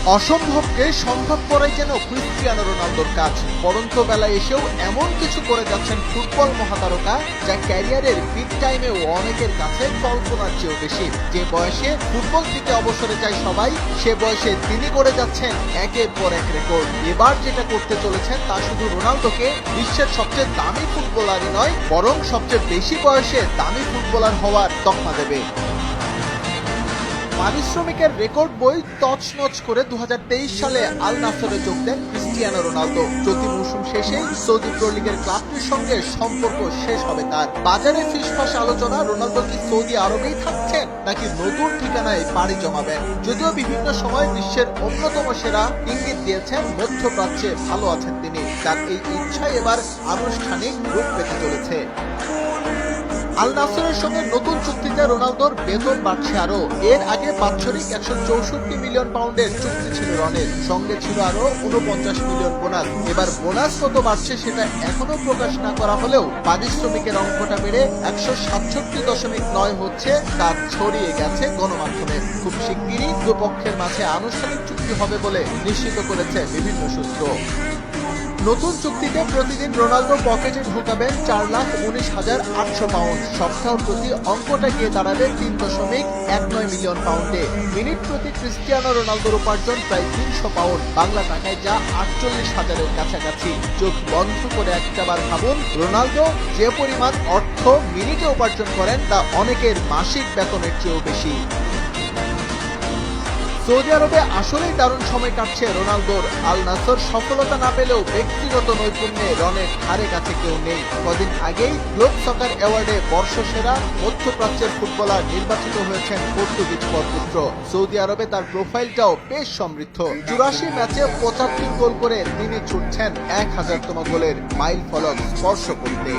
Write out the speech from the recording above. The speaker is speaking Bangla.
অসম্ভবকে সম্ভব করাই যেন ক্রিস্টিয়ানো রোনালদোর কাজ। পরন্ত বেলায় এসেও এমন কিছু করে যাচ্ছেন ফুটবল মহাতারকা, যা ক্যারিয়ারের বিগ টাইমেও অনেকের কাছে কল্পনার চেয়েও বেশি। যে বয়সে ফুটবল থেকে অবসরে যায় সবাই, সে বয়সে তিনি করে যাচ্ছেন একের পর এক রেকর্ড। এবার যেটা করতে চলেছেন তা শুধু রোনালদোকে বিশ্বের সবচেয়ে দামি ফুটবলারই নয়, বরং সবচেয়ে বেশি বয়সে দামি ফুটবলার হওয়ার তকমা দেবে। পারিশ্রমিকের রেকর্ড বই তছনছ করে 2023 সালে আল নাসরে যোগ দেন ক্রিস্টিয়ানো রোনালদো। চলতি মৌসুম শেষে সৌদি প্রো লিগের ক্লাবটির সঙ্গে সম্পর্ক শেষ হবে তার। বাজারে ফিসফাস আলোচনা, রোনালদো কি সৌদি আরবেই থাকছেন নাকি নতুন ঠিকানায় পাড়ি জমাবেন। যদিও বিভিন্ন সময় বিশ্বের অন্যতম সেরা ইঙ্গিত দিয়েছেন মধ্যপ্রাচ্যে ভালো আছেন তিনি। তার এই ইচ্ছাই এবার আনুষ্ঠানিক রূপ পেতে চলেছে। আল নাসরের সঙ্গে নতুন চুক্তিতে রোনালদোর বেতন বাড়ছে আরো। এর আগে বাৎসরিক 164 মিলিয়ন পাউন্ডের চুক্তি ছিল রনের, সঙ্গে ছিল আরো 49 মিলিয়ন বোনাস। এবার বোনাস কত বাড়ছে সেটা এখনো প্রকাশ না করা হলেও পারিশ্রমিকের অঙ্কটা বেড়ে 167.9 হচ্ছে, তা ছড়িয়ে গেছে গণমাধ্যমে। খুব শিগগিরই দুপক্ষের মাঝে আনুষ্ঠানিক চুক্তি হবে বলে নিশ্চিত করেছে বিভিন্ন সূত্র। নতুন চুক্তিতে প্রতিদিন রোনালদো পকেটে ঢুকাবেন 4,19,800 পাউন্ড। সপ্তাহ প্রতি অঙ্কটা গিয়ে দাঁড়াবে 3.19 মিলিয়ন পাউন্ডে। মিনিট প্রতি ক্রিস্টিয়ানো রোনালদোর উপার্জন প্রায় 300 পাউন্ড, বাংলা টাকায় যা 48,000-এর কাছাকাছি। চোখ বন্ধ করে একটাবার ভাবুন, রোনালদো যে পরিমাণ অর্থ মিনিটে উপার্জন করেন তা অনেকের মাসিক বেতনের চেয়েও বেশি। সৌদি আরবে আসলেই দারুণ সময় কাটছে রোনালদোর। আল নাসর সফলতা না পেলেও ব্যক্তিগত নৈপুণ্যে রনের ধারে কাছে কেউ নেই। কদিন আগেই গ্লোব সকার অ্যাওয়ার্ডে বর্ষসেরা মধ্যপ্রাচ্যের ফুটবলার নির্বাচিত হয়েছেন পর্তুগিজ পরপুত্র। সৌদি আরবে তার প্রোফাইলটাও বেশ সমৃদ্ধ। 84 ম্যাচে 75 গোল করে তিনি ছুটছেন 1000তম গোলের মাইল ফলক স্পর্শ করতে।